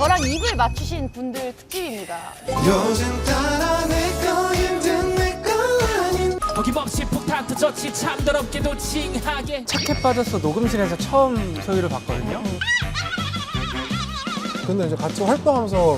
저랑 입을 맞추신 분들 특집입니다. 요즘 따라 내거 힘든 내거 아닌 어김없이 폭탄 터졌지 참 더럽게도 징하게 착해 빠졌어 녹음실에서 처음 소희를 봤거든요. 근데 이제 같이 활동하면서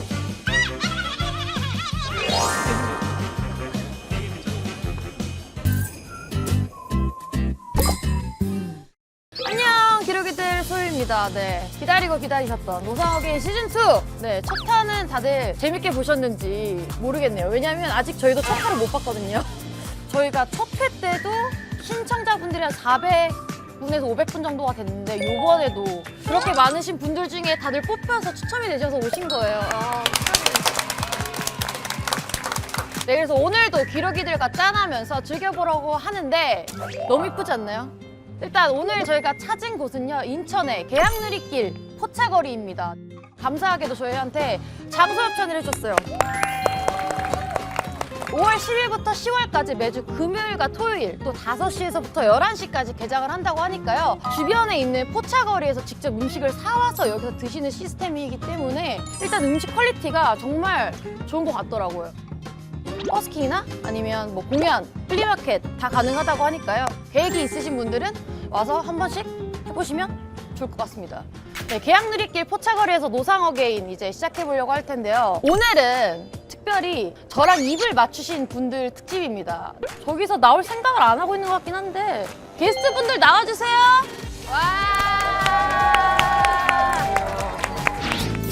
안녕, 기록이들 소유입니다. 네, 기다리고 기다리셨던 노상욱의 시즌2. 네, 첫 탄은 다들 재밌게 보셨는지 모르겠네요. 왜냐면 아직 저희도 첫 탄을 못 봤거든요. 저희가 첫 회 때도 신청자분들이 한 400분에서 500분 정도가 됐는데 이번에도 그렇게 많으신 분들 중에 다들 뽑혀서 추첨이 되셔서 오신 거예요. 네, 그래서 오늘도 기록이들과 짠하면서 즐겨보려고 하는데 너무 이쁘지 않나요? 일단 오늘 저희가 찾은 곳은요, 인천의 계양누리길 포차거리입니다. 감사하게도 저희한테 장소 협찬을 해줬어요. 5월 10일부터 10월까지 매주 금요일과 토요일 또 5시에서부터 11시까지 개장을 한다고 하니까요. 주변에 있는 포차거리에서 직접 음식을 사와서 여기서 드시는 시스템이기 때문에 일단 음식 퀄리티가 정말 좋은 것 같더라고요. 버스킹이나 아니면 뭐 공연, 플리마켓 다 가능하다고 하니까요. 계획이 있으신 분들은 와서 한 번씩 해보시면 좋을 것 같습니다. 네, 계양누리길 포차거리에서 노상어게인 이제 시작해보려고 할 텐데요. 오늘은 특별히 저랑 입을 맞추신 분들 특집입니다. 저기서 나올 생각을 안 하고 있는 것 같긴 한데 게스트분들 나와주세요. 와!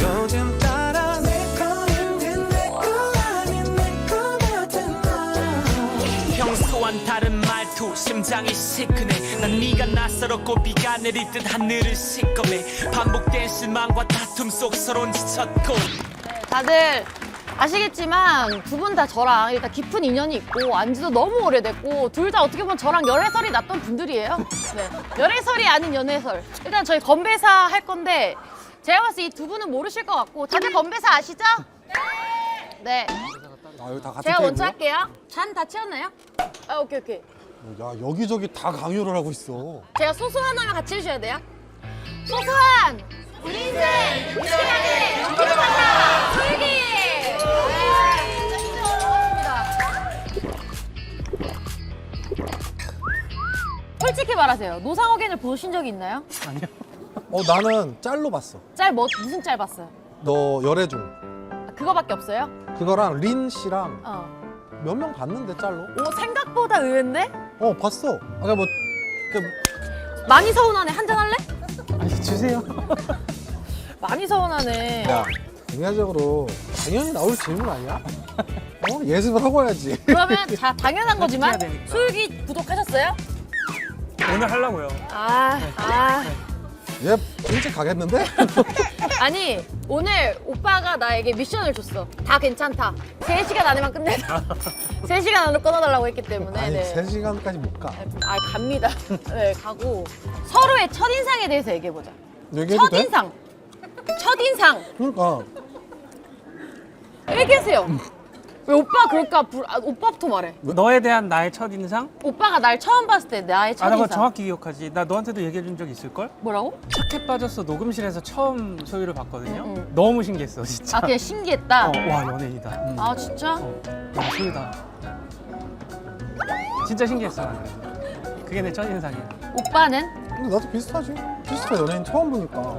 요즘 따라 내거 힘든 내거 아닌 내거 같은 나 평소와는 다른 말투 심장이 시큰해 난 네가 낯설었고 비가 내릴 듯 하늘을 시꺼매 반복된 실망과 다툼 속 서론 지쳤고 다들 아시겠지만 두 분 다 저랑 일단 깊은 인연이 있고 안지도 너무 오래됐고 둘 다 어떻게 보면 저랑 열애설이 났던 분들이에요. 네, 열애설이 아닌 연애설. 일단 저희 건배사 할 건데 제가 봤을 때 이 두 분은 모르실 것 같고 다들 건배사 아시죠? 네. 아, 여기 다 같이 제가 먼저 테이블이야? 할게요. 잔 다 채웠나요? 아, 오케이. 야, 여기저기 다 강요를 하고 있어. 제가 소소한 하면 같이 해주셔야 돼요. 소소한! 우리 인생! 이 시간에 행복하다! 솔기! 솔직히 말하세요. 노상어게인을 보신 적이 있나요? 아니요. 나는 짤로 봤어. 무슨 짤 봤어요? 너 열애중. 아, 그거밖에 없어요? 그거랑 린 씨랑 어. 몇 명 봤는데 짤로? 오, 생각보다 의외인데? 봤어. 아까 뭐 많이 서운하네. 한잔 할래? 아니 주세요. 많이 서운하네. 야, 당연적으로 당연히 나올 질문 아니야? 예습을 하고 와야지. 그러면 자, 당연한 거지만 해야 되니까. 소유기 구독하셨어요? 오늘 하려고요. 얘 일찍 가겠는데? 아니, 오늘 오빠가 나에게 미션을 줬어. 다 괜찮다. 3시간 안에만 끝내자. 3시간 안으로 끊어달라고 했기 때문에. 아니, 네. 3시간까지 못 가. 아, 갑니다. 네, 가고. 서로의 첫인상에 대해서 얘기해보자. 얘기해도 돼? 첫인상. 첫인상. 그러니까 얘기하세요. 왜 오빠 그럴까? 오빠부터 말해. 너에 대한 나의 첫 인상? 오빠가 날 처음 봤을 때 나의 아, 나 그거 첫인상. 정확히 기억하지. 나 너한테도 얘기해 준 적 있을 걸? 뭐라고? 착해 빠졌어 녹음실에서 처음 소희를 봤거든요. 응. 너무 신기했어 진짜. 아, 그냥 신기했다. 와 연예인이다. 아, 진짜? 야 소희다. 진짜 신기했어. 나는. 그게 내 첫 인상이야. 오빠는? 근데 나도 비슷하지. 피스타 연예인 처음 보니까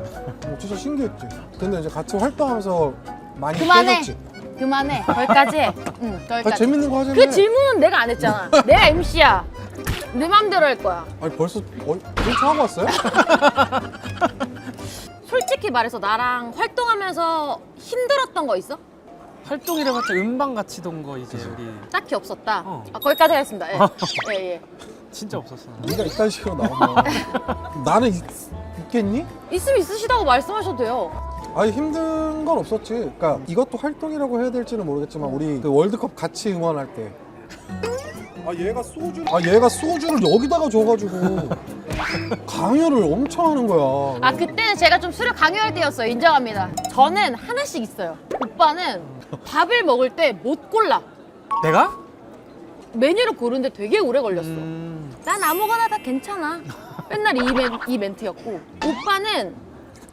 진짜 신기했지. 근데 이제 같이 활동하면서 많이 그만해. 깨졌지. 그만해. 거기까지 해. 응, 거기까지. 재밌는 거 하자며. 그 질문은 내가 안 했잖아. 내가 MC야. 내 맘대로 할 거야. 아니 벌써 하고 왔어요? 솔직히 말해서 나랑 활동하면서 힘들었던 거 있어? 활동이라 봤자 음방 같이 돈 거 이제 우리 딱히 없었다. 어. 아, 거기까지 하겠습니다. 예. 예. 진짜 없었어. 네가 이딴 식으로 나오면 나는 있겠니? 있으면 있으시다고 말씀하셔도 돼요. 아니 힘든 건 없었지. 그러니까 이것도 활동이라고 해야 될지는 모르겠지만 우리 그 월드컵 같이 응원할 때. 얘가 소주를 여기다가 줘가지고 강요를 엄청 하는 거야. 아, 그때는 제가 좀 술을 강요할 때였어요. 인정합니다. 저는 하나씩 있어요. 오빠는 밥을 먹을 때 못 골라. 내가? 메뉴를 고르는데 되게 오래 걸렸어. 난 아무거나 다 괜찮아. 맨날 이 멘트였고. 오빠는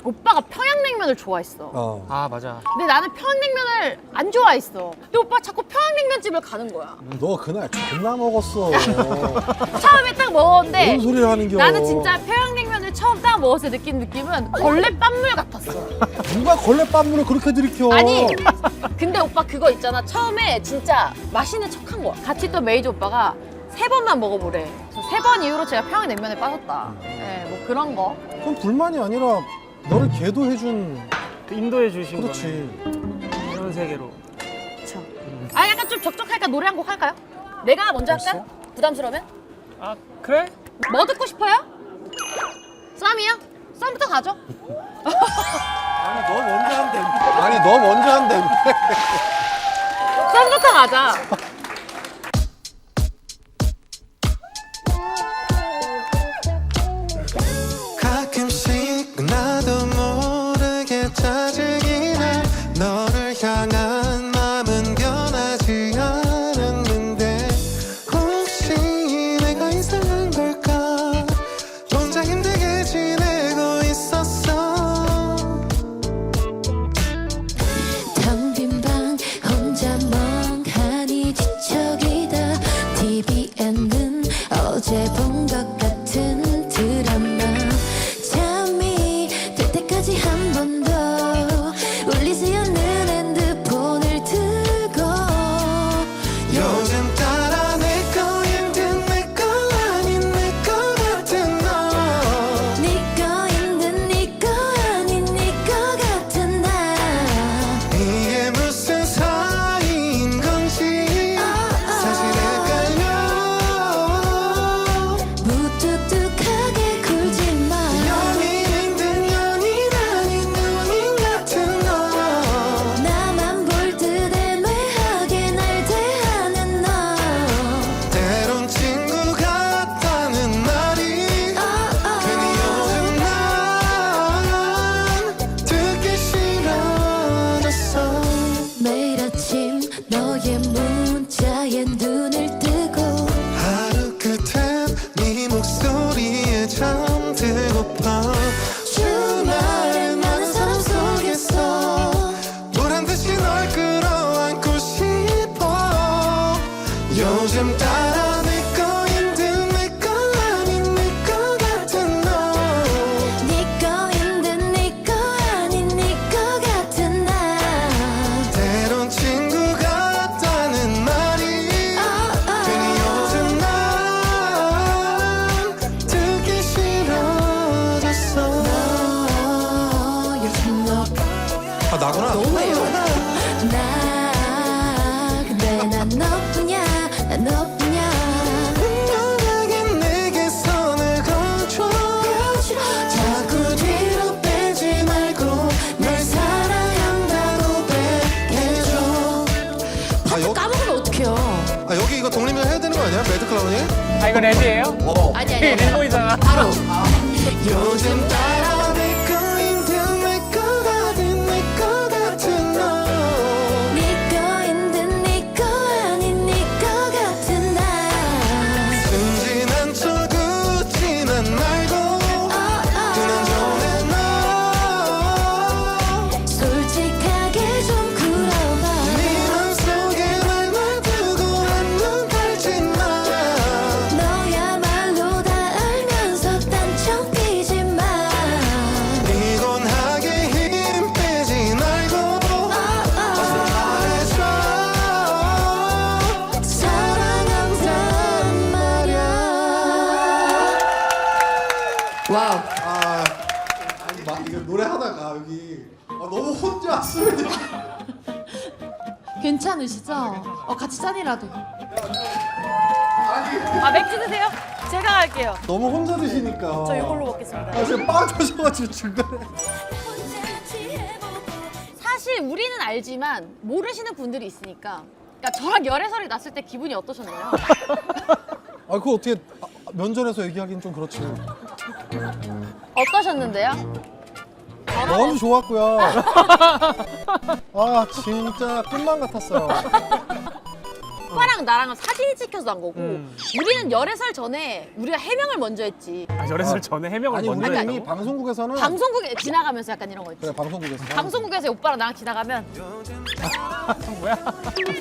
오빠가 평양냉면을 좋아했어. 아 맞아. 근데 나는 평양냉면을 안 좋아했어. 근데 오빠 자꾸 평양냉면집을 가는 거야. 너 그날 존나 먹었어. 처음에 딱 먹었는데 뭔 소리를 하는 겨. 나는 진짜 평양냉면을 처음 딱 먹었을 때 느낀 느낌은 걸레 빤물 같았어. 누가 걸레밥물을 그렇게 들이켜. 아니 근데 오빠 그거 있잖아. 처음에 진짜 맛있는 척한 거야. 같이 또 메이저 오빠가 3번만 먹어보래. 그래서 3번 이후로 제가 평양냉면에 빠졌다. 네, 뭐 그런 거. 그건 불만이 아니라 너를 계도해준. 그 인도해 주신 그렇지. 거네. 이런 세계로. 그쵸. 아 약간 좀 적적할까? 노래 한 곡 할까요? 내가 먼저 할까? 벌써? 부담스러우면? 아 그래? 뭐 듣고 싶어요? 쌈이요? 쌈부터 가죠. 아니 너 먼저 한대. 쌈부터 가자. 가끔씩 나도 모르게 짜증이 나 너를 향한 마음은 변하지 않았는데 혹시 내가 이상한 걸까 혼자 힘들게 지내고 있었어 텅 빈 방 혼자 멍하니 뒤척이다 TV에는 어제 본 것 같은 드라마 잠이 들 때까지 한 번 더 울리지 않는 핸드폰을 들고 요즘 따라 내 거인 듯 내 거 아닌 내 거 같은 너 네거 있는 네거 아닌 네거 같은 나 이게 무슨 사이인 건지 사실 헷갈려 무뚝뚝하게 굴지 마 연인인 듯 연인 아닌 연인 같은 너 나만 볼 듯 애매하게 날 대하는 너 때론 친구 같다는 말이 괜히 요즘 난 듣기 싫어졌어 매일 아침 너의 문자에 눈을 뜨고 하루 끝엔 네 목소리에 잠들고파 주말에 많은 사람 속에서 보란듯이 널 끌어안고 싶어 요즘 따라 내 거인 듯 내 거 아닌 내 거 같은 너 네거 있는 네거 아닌 네거 같은 나 때론 친구 같다는 말이 괜히 요즘 난 듣기 싫어졌어 요즘 너 아 나구나 나 근데 난 너뿐이야 난 너뿐이야 분명하게 내게 손을 거줘 자꾸 뒤로 빼지 말고 날 사랑한다고 고백해줘 까먹으면 어떡해요 아 여기 이거 독립면 해야 되는 거 아니야? 매드클라운이? 아 이거 레디예요? 아니 릴보이잖아. 바로 요즘 따라 내 거인 듯 내 거 같은 내 거 같은 너 네거 있는 네거 아닌 네거 같은 나 순진한 척 웃지만 말고 그냥 전해 너 솔직하게 좀 굴어봐 네 맘속에 말만 두고 한눈 팔지 마 너야말로 다 알면서 딴청 피지 마 피곤하게 힘 빼지 말고 어서 말해줘 사랑한단 말야 와우 아니 이거 노래 하다가 여기 너무 혼자 쓰는. 괜찮으시죠? 같이 짠이라도. 아 맥주 드세요? 제가 갈게요. 너무 혼자 드시니까. 저 이걸로 먹겠습니다. 아 지금 빠져셔가지고 중간에. 사실 우리는 알지만 모르시는 분들이 있으니까. 그러니까 저랑 열애설이 났을 때 기분이 어떠셨나요? 아 그거 어떻게 면전에서 얘기하기는 좀 그렇지. 어떠셨는데요? 너무 좋았고요. 아 진짜 꿈만 같았어요. 오빠랑 오빠랑 나랑은 사진이 찍혀서 난 거고 우리는 열애 살 전에 우리가 해명을 먼저 했지. 아, 열애설 전에 해명을 아니 먼저 우리 했다고? 이미 방송국에서는 방송국에 지나가면서 약간 이런 거 있지. 그래 방송국에서 방송국에서 오빠랑 나랑 지나가면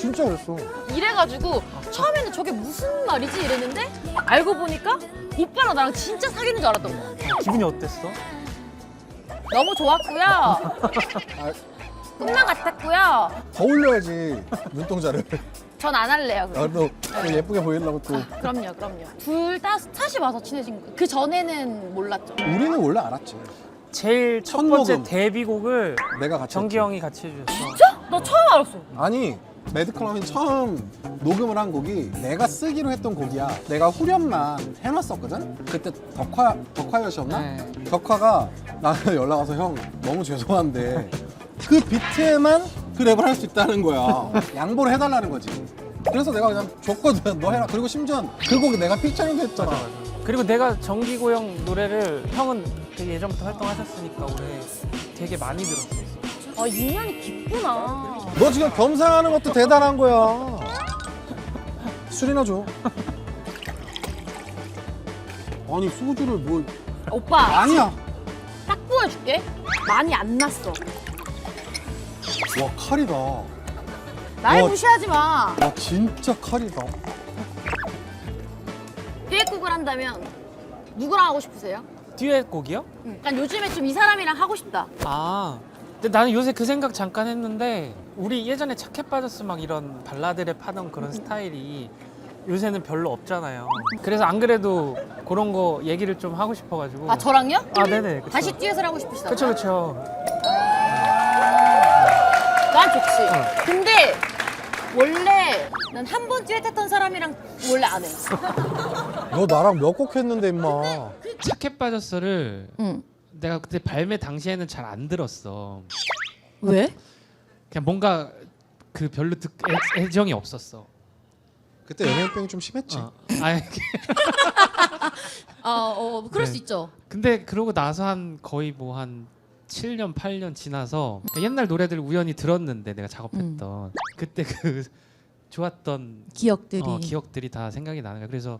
진짜 그랬어. 이래가지고 처음에는 저게 무슨 말이지 이랬는데 알고 보니까 오빠랑 나랑 진짜 사귀는 줄 알았던 거야. 기분이 어땠어? 너무 좋았고요. 꿈만 같았고요. 더 올려야지 눈동자를. 전 안 할래요. 그럼. 또 예쁘게 보이려고 또. 그럼요. 둘 다 스타쉽 와서 친해진 거예요. 그 전에는 몰랐죠. 우리는 원래 알았지. 제일 첫 첫 번째 녹음. 데뷔곡을 내가 같이. 정기 했지. 형이 같이 해주셨어. 진짜? 나 처음 알았어. 아니 매드클라운이 처음 녹음을 한 곡이 내가 쓰기로 했던 곡이야. 내가 후렴만 해놨었거든. 그때 덕화였었나? 네. 덕화가 나한테 연락 와서 형 너무 죄송한데 그 비트에만 그 랩을 할 수 있다는 거야. 양보를 해달라는 거지. 그래서 내가 그냥 줬거든. 너 해라. 그리고 심지어 그 곡이 내가 피처링도 했잖아. 그리고 내가 정기고 형 노래를 형은 되게 예전부터 활동하셨으니까 올해 되게 많이 들었었어. 아, 인연이 깊구나. 너 지금 겸상하는 것도 대단한 거야. 술이나 줘. 아니 소주를 뭘? 오빠, 아니야. 딱 보여줄게. 많이 안 났어. 와 칼이다. 날 와. 무시하지 마. 와 진짜 칼이다. 듀엣곡을 한다면 누구랑 하고 싶으세요? 듀엣곡이요? 약간 요즘에 좀 이 사람이랑 하고 싶다. 아, 근데 나는 요새 그 생각 잠깐 했는데 우리 예전에 착해 빠졌어 막 이런 발라드를 파던 그런 스타일이 요새는 별로 없잖아요. 그래서 안 그래도 그런 거 얘기를 좀 하고 싶어가지고. 아, 저랑요? 아, 네네. 그쵸. 다시 듀엣을 하고 싶으시다고요? 그쵸, 그쵸. 난 좋지. 근데 원래 난 한 번 듀엣했던 사람이랑 원래 안 해. 너 나랑 몇 곡 했는데 임마. 착해 빠졌어를 응. 내가 그때 발매 당시에는 잘 안 들었어. 왜? 그냥 뭔가 그 별로 애정이 없었어. 그때 연예인병이 좀 심했지. 아니, 그럴 네. 수 있죠. 근데 그러고 나서 한 거의 뭐 한 7년 8년 지나서 옛날 노래들 우연히 들었는데 내가 작업했던 그때 그 좋았던 기억들이. 기억들이 다 생각이 나는 거야. 그래서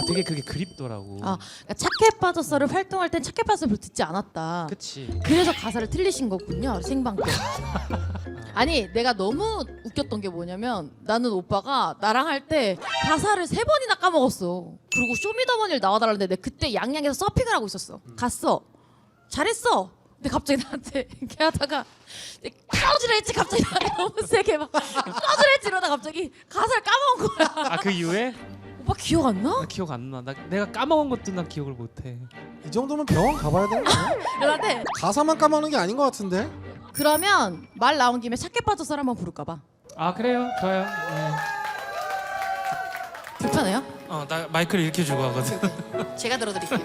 되게 그게 그립더라고. 아, 그러니까 착해 빠졌어를 활동할 땐 착해 빠졌어를 듣지 않았다. 그치. 그래서 가사를 틀리신 거군요, 생방 때. 아니, 내가 너무 웃겼던 게 뭐냐면 나는 오빠가 나랑 할 때 가사를 3번이나 까먹었어. 그리고 쇼미더머니를 나와달라는데 내가 그때 양양에서 서핑을 하고 있었어. 갔어. 잘했어. 근데 갑자기 나한테 이렇게 하다가 꺼지라 했지. 갑자기 나한테 너무 세게 막 꺼지라 했지. 이러다 갑자기 가사를 까먹은 거야. 아, 그 이후에? 오빠 기억 안 나? 나 기억 안 나. 내가 까먹은 것도 난 기억을 못 해. 이 정도면 병원 가봐야 되는 거 아니야? 나한테 가사만 까먹는 게 아닌 것 같은데? 그러면 말 나온 김에 착해 빠졌어를 한번 부를까 봐. 아, 그래요? 좋아요. 네. 불편해요? 나 마이크를 이렇게 주고 하거든. 제가 들어드릴게요.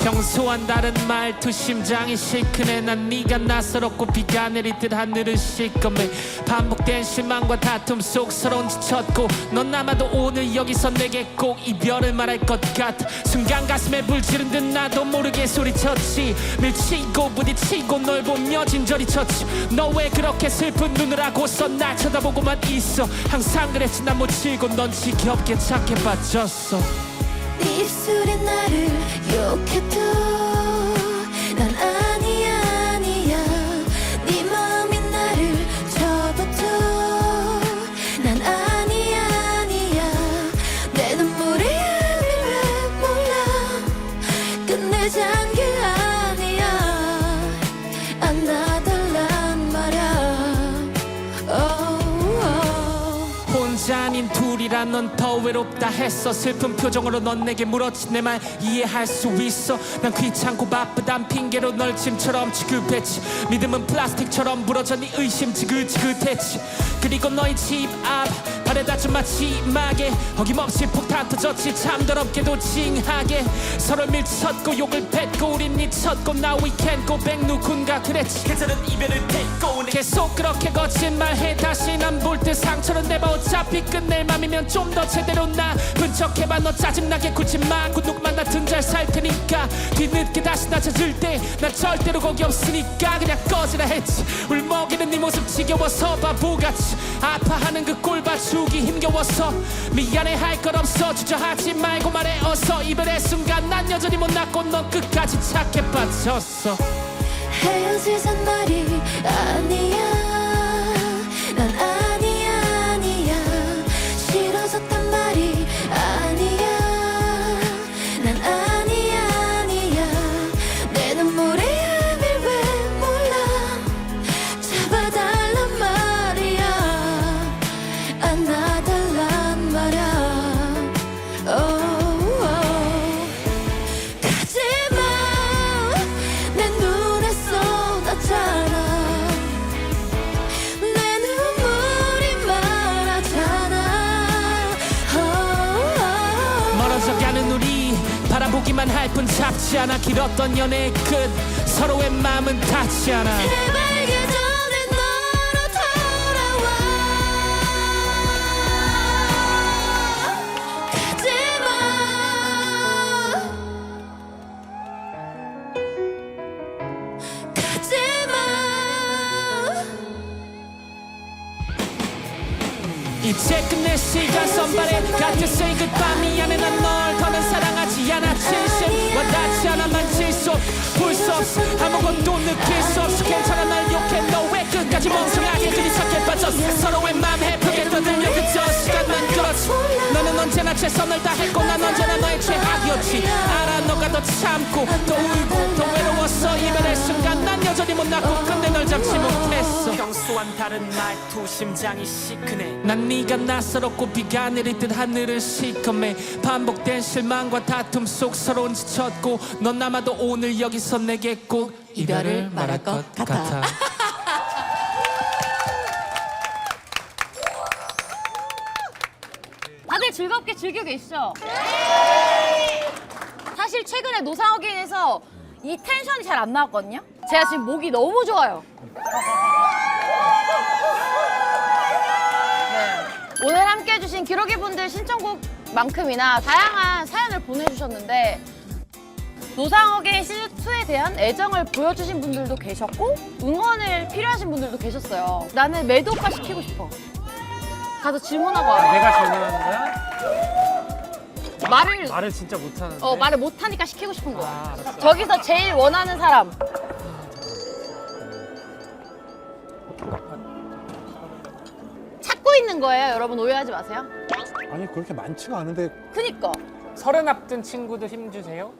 평소와는 다른 말투 심장이 시큰해 난 네가 낯설었고 비가 내리듯 하늘은 시꺼매 반복된 실망과 다툼 속 서러운 지쳤고 넌 아마도 오늘 여기서 내게 꼭 이별을 말할 것 같아 순간 가슴에 불 지른 듯 나도 모르게 소리쳤지 밀치고 부딪히고 널 보며 진저리 쳤지 너 왜 그렇게 슬픈 눈을 하고서 날 쳐다보고만 있어 항상 그랬지 난 못 치고 넌 지겹게 착해 빠졌어 네 입술이 나를 욕해도 난 아니야 네 마음이 나를 접어도 난 아니야 내 눈물이 왜 몰라 끝내잔 게 아니야 안아달란 말야 혼자 아닌 둘이라 넌 더 외롭다 했어 슬픈 표정으로 넌 내게 물었지 내 말 이해할 수 있어 난 귀찮고 바쁘단 핑계로 널 짐처럼 취급했지 믿음은 플라스틱처럼 부러져 네 의심 지긋지긋했지 그리고 너의 집 앞 바래다 좀 마지막에 어김없이 폭탄 터졌지 참 더럽게도 징하게 서로 밀쳤고 욕을 뱉고 우린 미쳤고 Now we can't go back 누군가 그랬지 계절은 이별을 택고 계속 그렇게 거짓말해 다시 난 볼 때 상처를 내봐 어차피 끝낼 맘이 아니면 좀 더 제대로 나쁜 척해봐. 너 짜증나게 굴지마. 그 누구만 나든 잘 살 테니까. 뒤늦게 다시 나 찾을 때 난 절대로 거기 없으니까 그냥 꺼지라 했지. 울먹이는 네 모습 지겨워서 바보같이 아파하는 그 꼴 봐주기 힘겨워서 미안해 할 것 없어. 주저하지 말고 말해 어서. 이별의 순간 난 여전히 못났고 넌 끝까지 착해 빠졌어. 헤어지잔 말이 아니야. 난 아니야. 싫어졌단 말이 아니야. 난 아니야. 내 눈물의 의미를 왜 몰라. 잡아달란 말이야. 안아달란 말이야. 가지마. 내 눈에 쏟았잖아. 내 눈물이 말하잖아. 멀어져가는 우리 바라보기만 할 뿐 잡지 않아. 길었던 연애의 끝 서로의 마음은 닿지 않아. 제발 그 전에 너로 돌아와. 가지마. 이제 끝낼 시간 선발에 같은 say goodbye. 미안해 난 널 더는 사랑하지 않아. 진심 와닿지 않아. 만질 수 볼 수 없어. 아무것도 느낄 수 없어. 괜찮아 날 욕해. 너 왜 끝까지 멍청하게 들이삭해 빠졌어. 서로의 맘 해프게 떠들려 그저 시간만 끌었지. 너는 언제나 최선을 다했고 난 언제나 너의 최악이었지. 알아 너가 더 참고 더 울고 더 외로웠어. 이별의 순간 난 여전히 못났고 근데 널 잡지 못했어. 평소와는 다른 말투 심장이 시큰해. 난 네가 낯설었고 비가 내릴 듯 하늘은 시커매. 반복된 실망과 다툼 속 서러운 지쳤고 넌 아마도 오늘 여기서 내게 꼭 이별을 말할 것 같아. 다들 즐겁게 즐기고 계시죠? 사실 최근에 노상어게인에서 이 텐션이 잘 안 나왔거든요? 제가 지금 목이 너무 좋아요. 네. 오늘 함께 해주신 기록이 분들 신청곡만큼이나 다양한 사연을 보내주셨는데 노상어게인 시즌2에 대한 애정을 보여주신 분들도 계셨고 응원을 필요하신 분들도 계셨어요. 나는 매드 오빠 시키고 싶어. 가서 질문하고 와. 내가 질문하는 거야? 말을 진짜 못하는데. 말을 못하니까 시키고 싶은 거야. 아, 알았어. 저기서 제일 원하는 사람. 찾고 있는 거예요, 여러분. 오해하지 마세요. 아니 그렇게 많지가 않은데 그니까. 서른 앞둔 친구들 힘 주세요.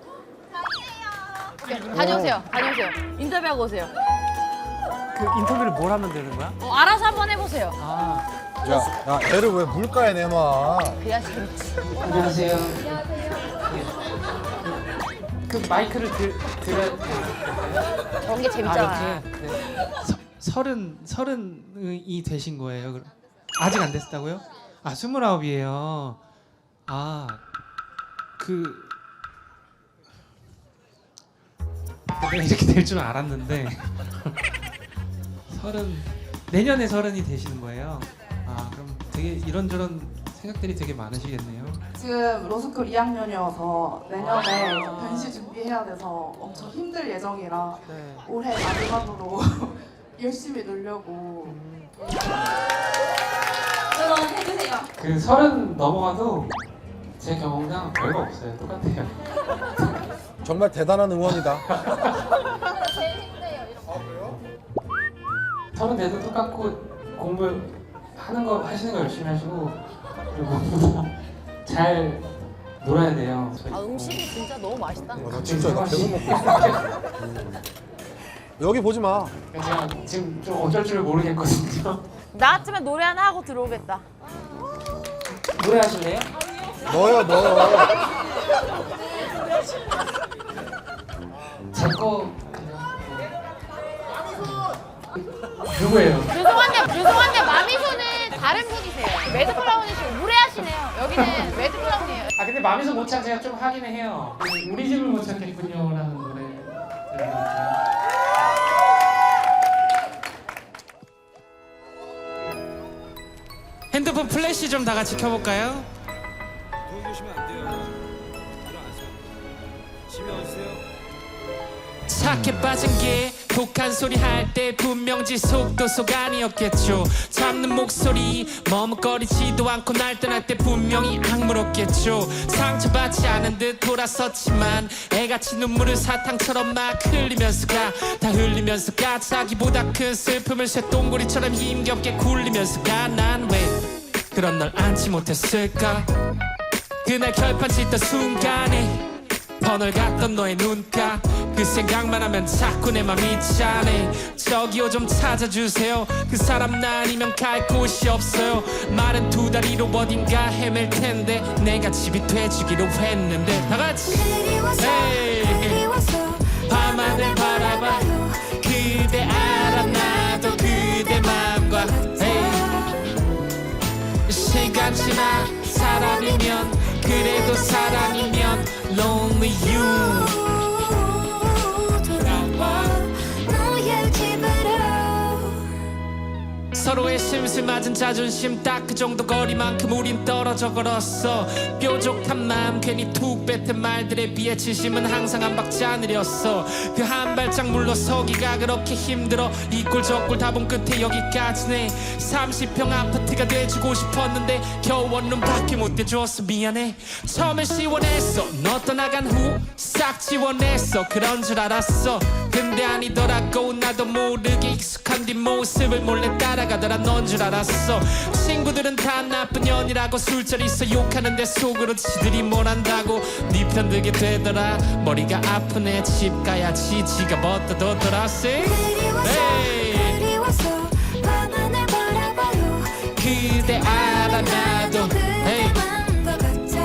다녀오세요. 다녀오세요. 인터뷰하고 오세요. 그 인터뷰를 뭘 하면 되는 거야? 알아서 한번 해보세요. 아, 야 애를 왜 물가에 내놔. 그래야 재밌지. 안녕하세요. 그 마이크를 들어야 그런 게 재밌잖아. 이렇게. 네. 서른이 되신 거예요? 그럼? 아직 안 됐다고요? 아 29이에요. 아 내가 이렇게 될 줄 알았는데 내년에 30이 되시는 거예요. 아 그럼 되게 이런저런 생각들이 되게 많으시겠네요. 지금 로스쿨 2학년이어서 내년에 변시 준비해야 돼서 엄청 힘들 예정이라 네. 올해 마지막으로 열심히 놀려고 응원해주세요. 그 30 넘어가도 제 경험상 별거 없어요. 똑같아요. 정말 대단한 응원이다. 30 돼도 똑같고 공부하는 거 하시는 거 열심히 하시고 그리고 잘 놀아야 돼요. 음식이 진짜 너무 맛있다. 나 진짜 나 계속 먹고 있어. 여기 보지 마. 제가 지금 좀 어쩔 줄 모르겠거든요. 나 같으면 노래 하나 하고 들어오겠다. 노래 하실래요? 너요. 제 거 누구예요? 죄송한데 마미소는 다른 분이세요. 매드클라운이시고 무례하시네요. 여기는 매드클라운이에요. 아 근데 마음에서 못 찾 제가 좀 하긴 해요. 우리 집을 못 찾겠군요라는 노래. 핸드폰 핸드폰 플래시 좀 다 같이 켜볼까요? 착해 빠진 게 독한 소리 할 때 분명 지속도 아니었겠죠. 잡는 목소리 머뭇거리지도 않고 날떠날 때 분명히 악물었겠죠. 상처받지 않은 듯 돌아섰지만 애같이 눈물을 사탕처럼 막 흘리면서 다 흘리면서 가. 자기보다 큰 슬픔을 쇳덩구리처럼 힘겹게 굴리면서 가. 난 왜 그런 널 안지 못했을까. 그날 결판 짓던 순간에 터널 같던 너의 눈가. 그 생각만 하면 자꾸 내 맘이 짠해. 저기요 좀 찾아주세요. 그 사람 나 아니면 갈 곳이 없어요. 마른 두 다리로 어딘가 헤맬 텐데 내가 집이 돼주기로 했는데. 다같이 밤하늘 바라봐. 그대 알아 나도 그대 맘과 시간 지나 사람이면 그래도 사랑이면 lonely you. 서로의 심술맞은 자존심 딱 그 정도 거리만큼 우린 떨어져 걸었어. 뾰족한 마음 괜히 툭 뱉은 말들에 비해 진심은 항상 한 박자 느렸어. 그 한 발짝 물러서기가 그렇게 힘들어. 이 꼴 저 꼴 다 본 끝에 여기까지네. 30평 아파트가 돼주고 싶었는데 겨우 원룸밖에 못 돼줬어. 미안해. 처음엔 시원했어. 너 떠나간 후 싹 지원했어. 그런 줄 알았어. 근데 아니더라고. 나도 모르게 익숙한 뒷모습을 몰래 따라가더라. 넌 줄 알았어. 친구들은 다 나쁜 년이라고 술자리에서 욕하는데 속으로 지들이 뭘 안다고. 네 편 들게 되더라. 머리가 아프네. 집 가야지. 지가 벗어도더라. 그리워서 밤하늘 바라봐요. 그대 알아 나도 그대만과 같아.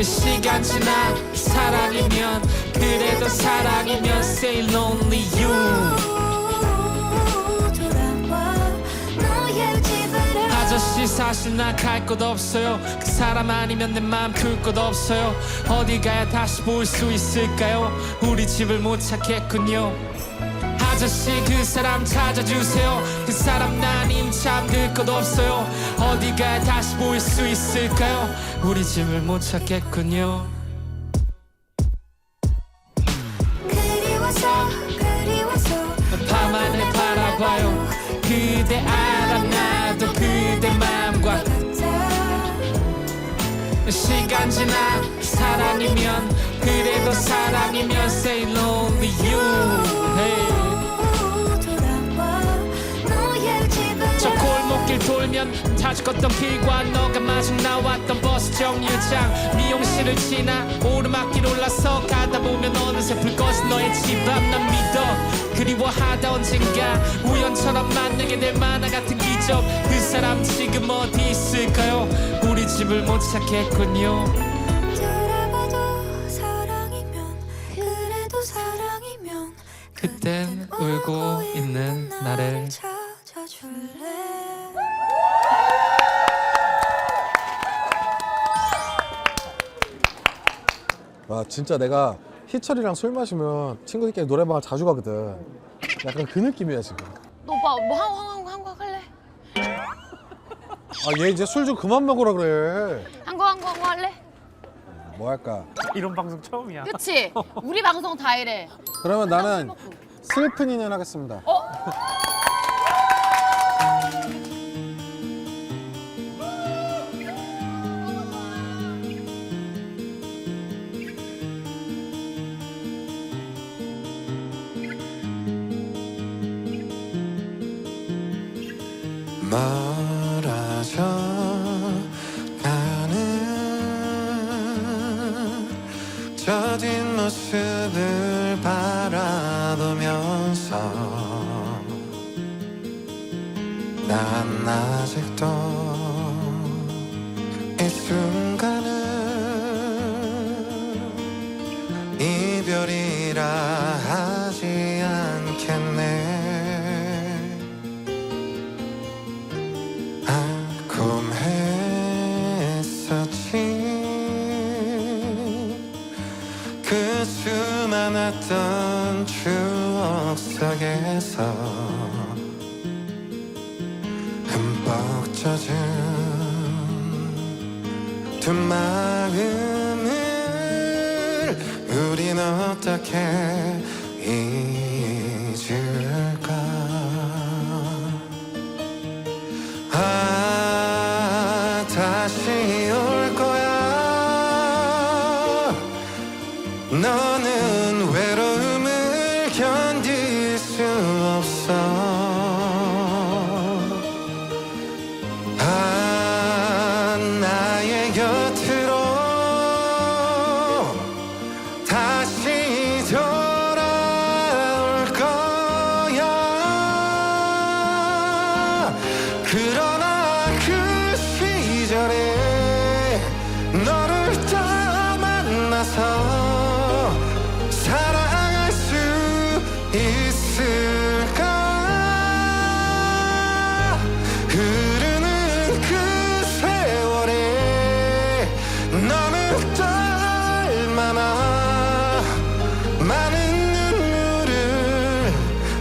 시간 지나 사랑이면 그래도 사랑이면 say lonely you. 아저씨 사실 나 갈 곳 없어요. 그 사람 아니면 내 맘 둘 곳 없어요. 어디 가야 다시 볼 수 있을까요? 우리 집을 못 찾겠군요. 아저씨 그 사람 찾아주세요. 그 사람 나 아님 잠들 곳 없어요. 어디 가야 다시 볼 수 있을까요? 우리 집을 못 찾겠군요. 그리워서 밤하늘 바라봐요. 그대 알아 나도 그대 맘과 시간 지나 사랑이면 그래도 사랑이면 say lonely you. 저 골목길 돌면 자주 걷던 길과 너가 마중 나왔던 버스 정류장 미용실을 지나 오르막길 올라서 가다 보면 어느새 불 꺼진 너의 집 앞. 난 믿어 그리워하다 언젠가 우연처럼 만나게 될 만화 같은 기적. 그 사람 지금 어디 있을까요? 우리 집을 못 찾겠군요. 돌아봐도 사랑이면 그래도 사랑이면 그땐 울고 있는 나를 찾아줄래. 와 진짜 내가 희철이랑 술 마시면 친구들끼리 노래방을 자주 가거든. 약간 그 느낌이야 지금. 너 오빠 뭐 한곡 할래? 아 얘 이제 술 좀 그만 먹으라 그래. 한 곡 할래? 뭐 할까? 이런 방송 처음이야. 그치? 우리 방송 다 이래. 그러면 나는 슬픈 인연 하겠습니다. 멀어져 가는 저 뒷모습을 바라보면서 난 아직도 이 순간을 이별이라 하지 않겠네. 알고 했었지 그 수많았던 추억 속에서 흠뻑 부서진 두 마음을 우린 어떻게 잊을까. 아 다시 올 거야. 너는 외로움을 견딜 수 없어. 아 나의 곁으로 다시 돌아올 거야. 그러나 그 시절에 너를 또 만나서 사랑할 수 있을까. 흐르는 그 세월에 너는 또 얼마나 많은 눈물을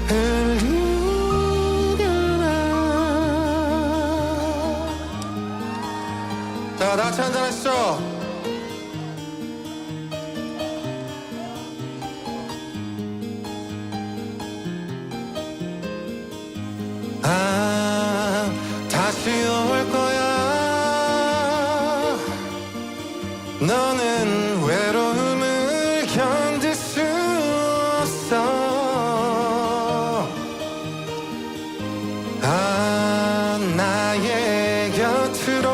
흘리려나. 자, 같이 한잔 하시죠. 아 다시 올 거야. 너는 외로움을 견딜 수 없어. 아 나의 곁으로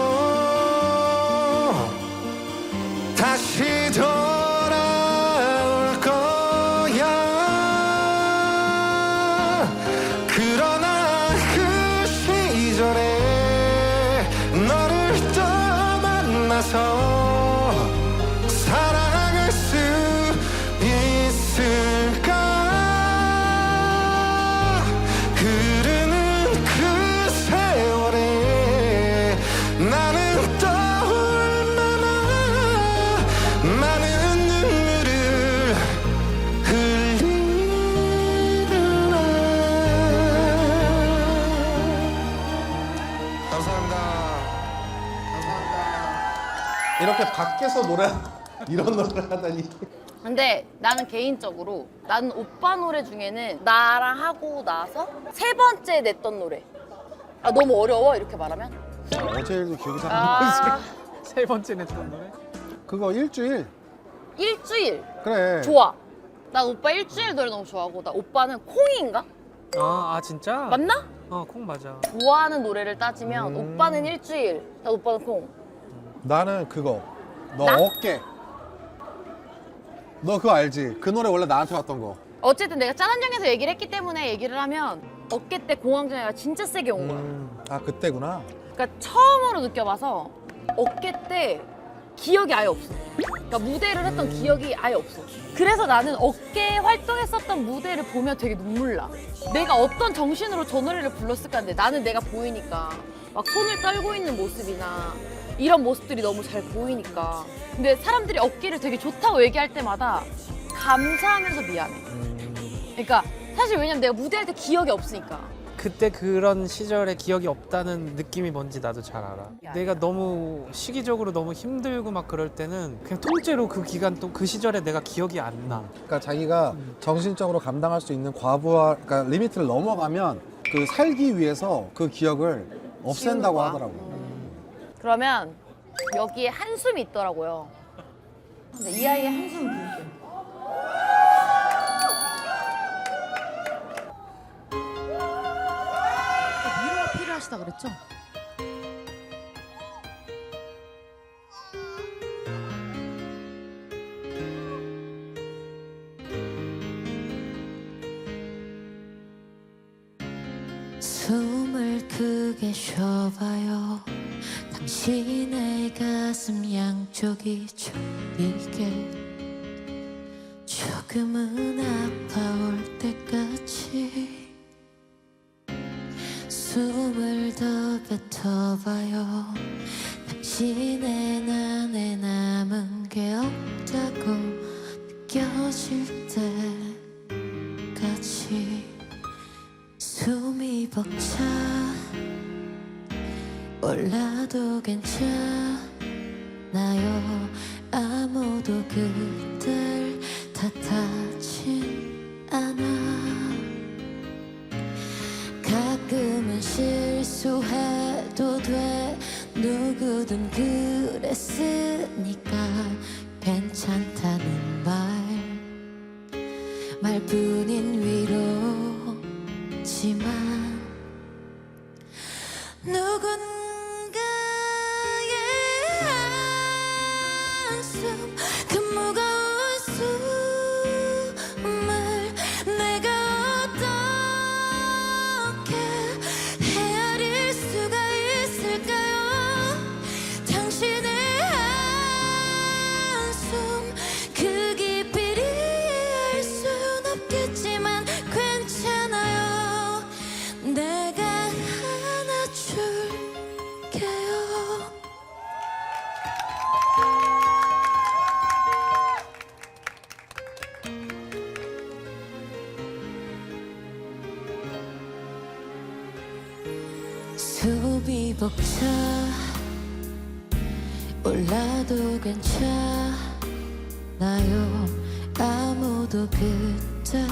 다시 돌아올 거야. 그러나 그 시절에 너를 또 만나서 사랑할 수 있을까. 흐르는 그 세월에 나는 또 얼마나 많은 눈물을 흘리려나. 감사합니다. 이렇게 밖에서 노래 이런 노래를 하다니. 근데 나는 개인적으로 나는 오빠 노래 중에는 나랑 하고 나서 세 번째 냈던 노래. 아 너무 어려워 이렇게 말하면? 어제 일도 기억이 잘 안 나지. 세 번째 냈던 노래? 그거 일주일. 일주일 그래. 좋아. 나 오빠 일주일 노래 너무 좋아하고 나 오빠는 콩인가? 아 진짜? 맞나? 콩 맞아. 좋아하는 노래를 따지면 오빠는 일주일, 나 오빠는 콩. 나는 그거. 너 나? 어깨. 너 그거 알지? 그 노래 원래 나한테 왔던 거. 어쨌든 내가 짠한정에서 얘기를 했기 때문에 얘기를 하면 어깨 때 공황장애가 진짜 세게 온 거야. 아 그때구나. 그러니까 처음으로 느껴봐서 어깨 때 기억이 아예 없어. 그러니까 무대를 했던 기억이 아예 없어. 그래서 나는 어깨 활동했었던 무대를 보면 되게 눈물 나. 내가 어떤 정신으로 저 노래를 불렀을까 하는데 나는 내가 보이니까 막 손을 떨고 있는 모습이나 이런 모습들이 너무 잘 보이니까. 근데 사람들이 어깨를 되게 좋다고 얘기할 때마다 감사하면서 미안해. 그러니까 사실 왜냐면 내가 무대할 때 기억이 없으니까. 그때 그런 시절에 기억이 없다는 느낌이 뭔지 나도 잘 알아. 내가 너무 시기적으로 너무 힘들고 막 그럴 때는 그냥 통째로 그 기간 또 그 시절에 내가 기억이 안 나. 그러니까 자기가 정신적으로 감당할 수 있는 과부하, 그러니까 리미트를 넘어가면 그 살기 위해서 그 기억을 없앤다고 거야? 하더라고. 그러면 여기에 한숨이 있더라고요. 근데 이 아이의 한숨 볼게요. 위로가 필요하시다 그랬죠? 숨을 크게 쉬어봐요. 당신의 가슴 양쪽이 저리게 조금은 아파올 때까지 숨을 더 뱉어봐요. 당신의 안에 남은 게 없다고 느껴질 때까지 숨이 벅차 몰라도 괜찮아요. 아무도 그댈 탓하진 않아. 가끔은 실수해도 돼. 누구든 그랬으니까 괜찮다는 말뿐인 위로지만 누군가의 한숨 그 무거운 숨을 내가 어떻게 헤아릴 수가 있을까요? 당신의 한숨 그 깊이를 이해할 순 없겠지만 괜찮아요. 내가 안아줄게요. 수비 벅차 올라도 괜찮아요. 아무도 그댈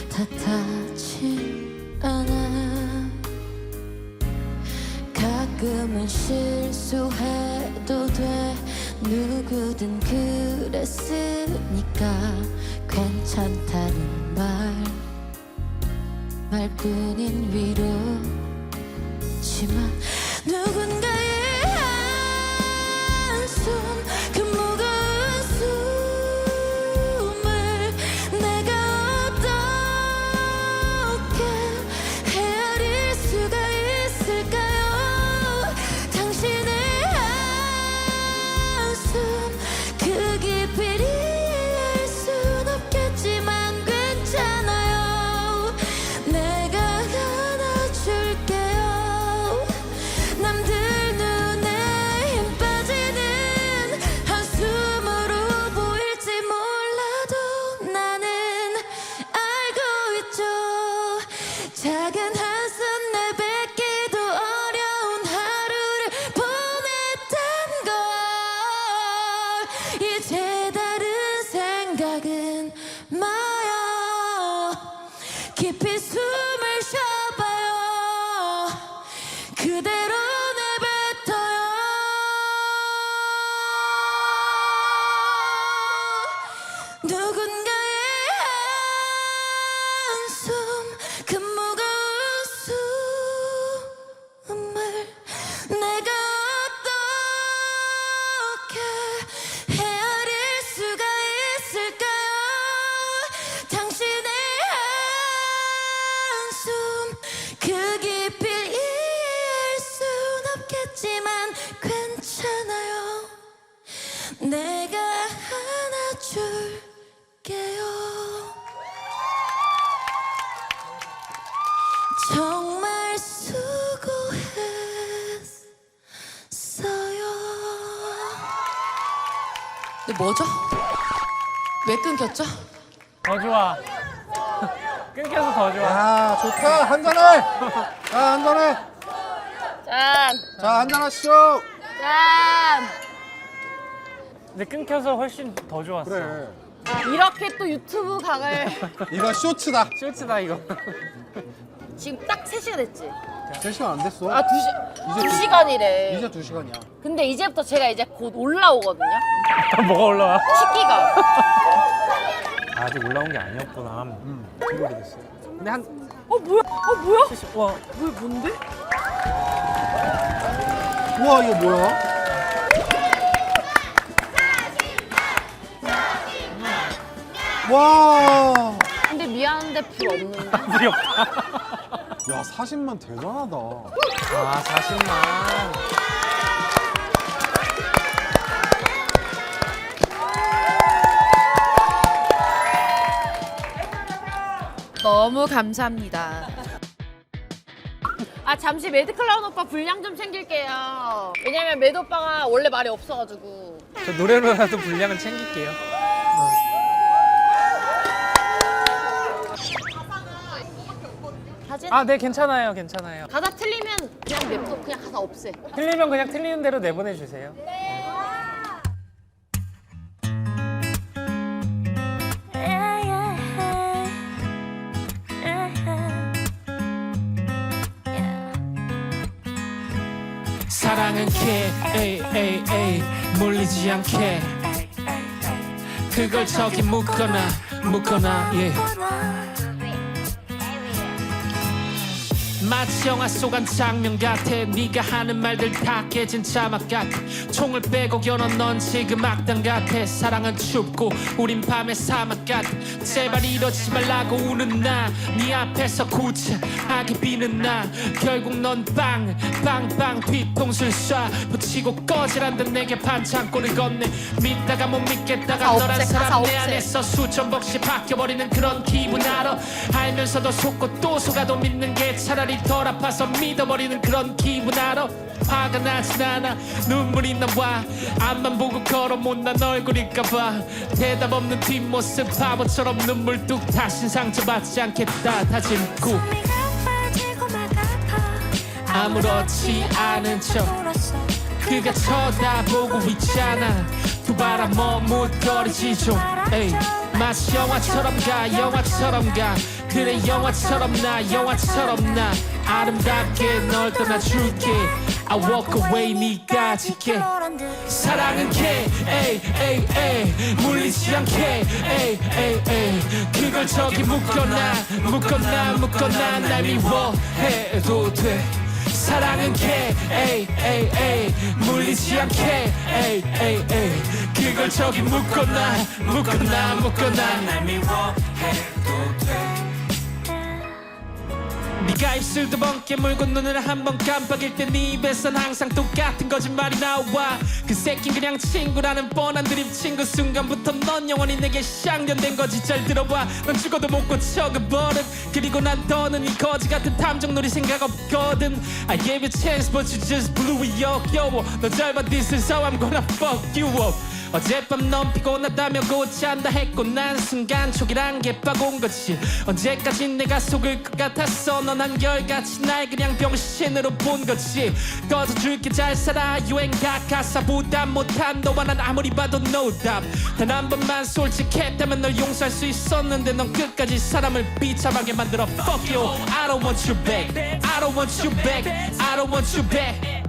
탓하진 않아. 가끔은 실수해도 돼. 누구든 그랬으니까 괜찮다는 말뿐인 위로지만 누군가의 한숨 그 무거운 숨을 내가 어떻게 헤아릴 수가 있을까요? 당신의 한숨 그 깊이를 이해할 순 없겠지만 괜찮아요. 내가 안아줄게요. 남들 눈에 힘 빠지는 한숨으로 보일지 몰라도 나는 알고 있죠. 작은 한숨 내뱉기도 어려운 하루를 보냈단 걸. 이제 다른 생각은 마요. 깊이 숨을 쉬어봐요. 그대로 내뱉어요. 누군가의 한숨 그 무거운 숨을 내가 어떻게 헤아릴 수가 있을까요? 당신의 한숨 그 깊이를 이해할 순 없겠지만 괜찮아요. 내가 안아줄게요. 정말 수고했어요. 근데 뭐죠? 왜 끊겼죠? 더 좋아. 끊겨서 더 좋아. 아 좋다. 한잔해. 자 한잔해. 짠! 자 한잔하시죠. 짠! 근데 끊겨서 훨씬 더 좋았어. 그래. 이렇게 또 유튜브 각을 이거 쇼츠다. 쇼츠다 이거. 지금 딱 3시간 됐지? 3시간 안 됐어. 아, 이제 2시간이래. 이제 2시간이야. 근데 이제부터 제가 이제 곧 올라오거든요? 뭐가 올라와? 식기가. 아직 올라온 게 아니었구나. 되게 오래됐어. 근데 한 뭐야? 뭐야? 70. 와. 왜 뭔데? 우와 이거 뭐야? 와. 근데 미안한데 불 없는데? 야 40만 대단하다. 아 40만. 너무 감사합니다. 아 잠시 매드클라운 오빠 분량 좀 챙길게요. 왜냐면 매드 오빠가 원래 말이 없어가지고. 저 노래로라도 분량은 챙길게요. 사진? 아, 네, 괜찮아요, 괜찮아요. 가사 틀리면 그냥 냅둬. 그냥 가사 없애. 틀리면 그냥 틀리는 대로 내보내주세요. 사랑은 에이 물리지 않게 그걸 저기 묶거나 예. 마치 영화 속 한 장면 같아. 네가 하는 말들 다 깨진 자막 같아. 총을 빼고 겨눈 넌 지금 악당 같아. 사랑은 춥고 우린 밤의 사막 같아. 제발 이러지 말라고 우는 나. 네 앞에서 구차하게 비는 나. 결국 넌 빵빵빵 뒤통수를 쏴 붙이고 꺼지란 듯 내게 반창고를 건네. 믿다가 못 믿겠다가 가사 너란 없애, 가사 사람 내 없애. 안에서 수천 번씩 바뀌어버리는 그런 기분 알아. 알면서도 속고 또 속아도 믿는 게 차라리 덜 아파서 믿어버리는 그런 기분 알아. 화가 나진 않아 눈물이 나와. 앞만 보고 걸어 못난 얼굴일까봐 대답 없는 뒷모습 바보처럼 눈물 뚝 다신 상처받지 않겠다 다짐고 아무렇지 않은 척 그가 쳐다보고 있잖아. 두 바람 머뭇거리지 좀 에이. 마치 영화처럼 가 그래 영화처럼 나 아름답게 널 떠나줄게. I walk away 네가 지게. 사랑은 에이 물리지 않게 에이 그걸 저기 묶어놔 날 미워해도 돼. 사랑은 에이 물리지 않게 에이 그걸 저기 묶어놔 날 미워해도 돼. 네가 입술 두 번 깨물고 눈을 한 번 깜빡일 때 네 입에선 항상 똑같은 거짓말이 나와. 그 새끼 그냥 친구라는 뻔한 드립 친 그 순간부터 넌 영원히 내게 쌍년된 거지. 잘 들어봐 넌 죽어도 못 고쳐 그 버릇. 그리고 난 더는 이 거지 같은 탐정놀이 생각 없거든. I gave you a chance but you just blew it 역겨워. 너 잘 봐 this is how I'm gonna fuck you up. 어젯밤 넌 피곤하다며 고치한다 했고 난 순간 촉이란 게 빠온 거지. 언제까지 내가 속을 것 같았어. 넌 한결같이 날 그냥 병신으로 본 거지. 꺼져줄게 잘 살아 유행가 가사 부담 못한 너와 난 아무리 봐도 no 답. 단 한 번만 솔직했다면 널 용서할 수 있었는데 넌 끝까지 사람을 비참하게 만들어. Fuck you I don't want you back I don't want you back I don't want you back.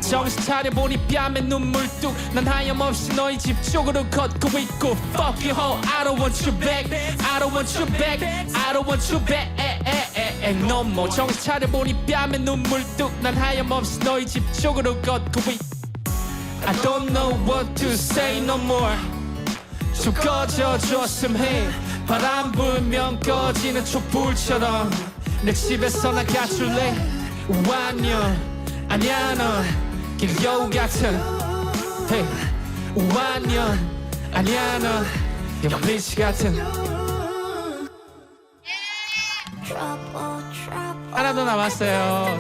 정신 차려보니 뺨에 눈물 뚝. 난 하염없이 너희 집 쪽으로 걷고 있고 Fuck you hoe I don't want you back I don't want you back I don't want you back No more. 정신 차려보니 뺨에 눈물 뚝. 난 하염없이 너희 집 쪽으로 걷고 있. I don't know what to say no more. 좀 꺼져줬음 해. 바람 불면 꺼지는 촛불처럼 내 집에서 나가줄래. 완전 아니야 넌 길 여우 같은 hey. 완전 아니야 넌 연필치 같은. 하나 더 남았어요.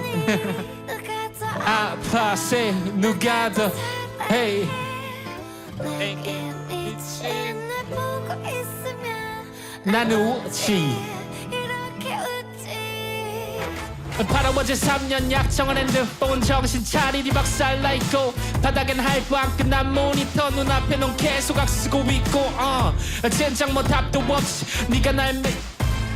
아파 say 누가 더 hey. 내게 미친 나는 웃지. 바로 어제 3년 약정한 핸드폰 정신 차리리 박살나있고 바닥엔 할부 안 끝난 모니터 눈앞에 넌 계속 악쓰고 있고 젠장 뭐 답도 없이 네가 날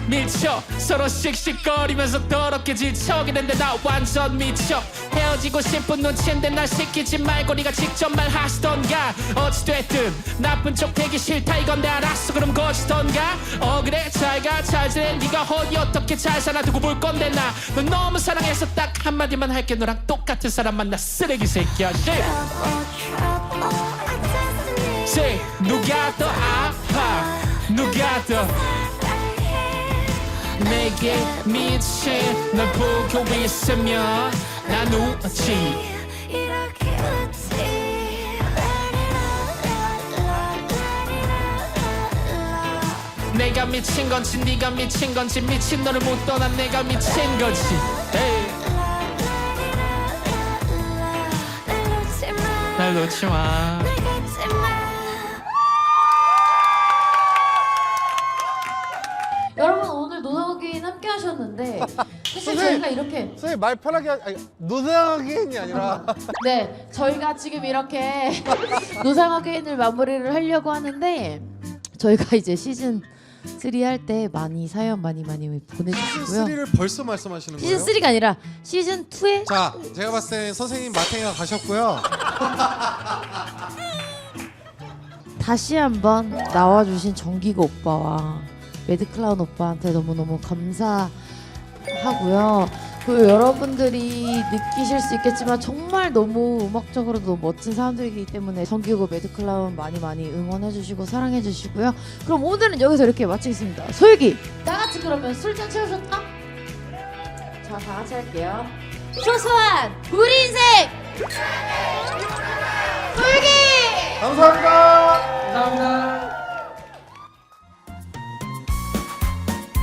밀쳐 서로 씩씩거리면서 더럽게 질척이는데 나 완전 미쳐. 헤어지고 싶은 눈치인데 날 시키지 말고 네가 직접 말하시던가. 어찌됐든 나쁜 척 되기 싫다 이건 내 알았어. 그럼 거지던가. 그래 잘가 잘 지내. 네가 어디 어떻게 잘 사나 두고 볼 건데 나 넌 너무 사랑해서 딱 한마디만 할게. 너랑 똑같은 사람 만나 쓰레기 새끼야. Say 누가 더 아파 누가 더 내게 미친 널 보고 있으면 난 웃지. 내가 미친 건지 네가 미친 건지 미친 너를 못 떠난 내가 미친 거지. 에이. 날 놓지 마. 여러분 오늘 노덕이는 함께 하셨는데 사실 선생님! 저희가 이렇게 선생님 말 편하게 아니 노상하게인이 아니라 네 저희가 지금 이렇게 노상어게인을 마무리를 하려고 하는데 저희가 이제 시즌 3 할 때 많이 사연 많이 보내주시고요. 3를 벌써 말씀하시는 거예요? 시즌 3가 아니라 시즌 2에 자, 제가 봤을 때 선생님 마탱이가 가셨고요. 다시 한번 나와주신 정기고 오빠와 매드클라운 오빠한테 너무너무 감사하고요. 그리고 여러분들이 느끼실 수 있겠지만 정말 너무 음악적으로도 너무 멋진 사람들이기 때문에 정기고 매드클라운 많이 응원해주시고 사랑해주시고요. 그럼 오늘은 여기서 이렇게 마치겠습니다. 소유기 다 같이 그러면 술잔 채우셨다? 자, 다 같이 할게요. 소소한 우리 인생 소유기 감사합니다.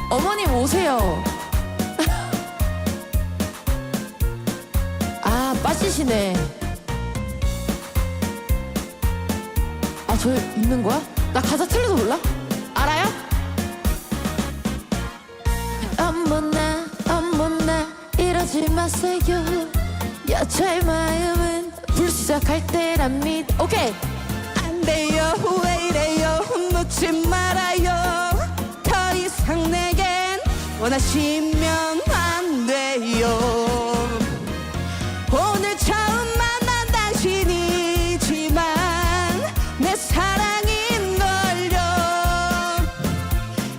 어머님 오세요. 아 빠지시네. 아 저 있는 거야? 나 가사 틀려도 몰라? 알아요? 어머나 이러지 마세요. 여자의 마음은 불시작할 때랍니다. 오케이. 안 돼요 왜 이래요 놓지 말아요 더 이상 내겐 원하시면 안 돼요 오늘 처음 만난 당신이지만 내 사랑인걸요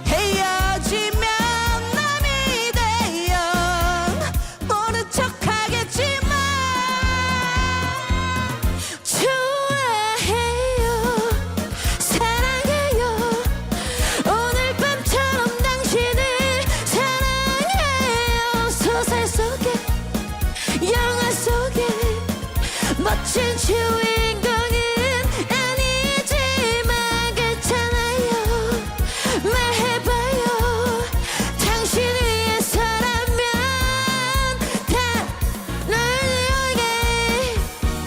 헤어지면 남이 돼요 모른 척하겠지만 좋아해요 사랑해요 오늘 밤처럼 당신을 사랑해요 소설 속에 영화 속에 멋진 주인공은 아니지만 괜찮아요 말해봐요 당신 위해서라면 다 너에게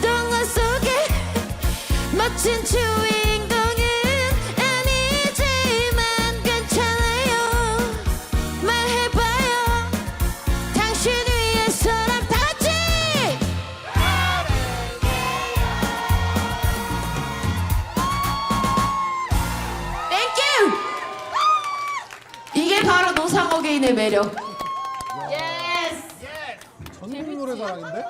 동화 속에 멋진 주인공은 아니지만 괜찮아요 말해봐요 당신 위해서란 다 같이 땡큐 이게 바로 노상어게인의 매력 전국 노래 자랑인데?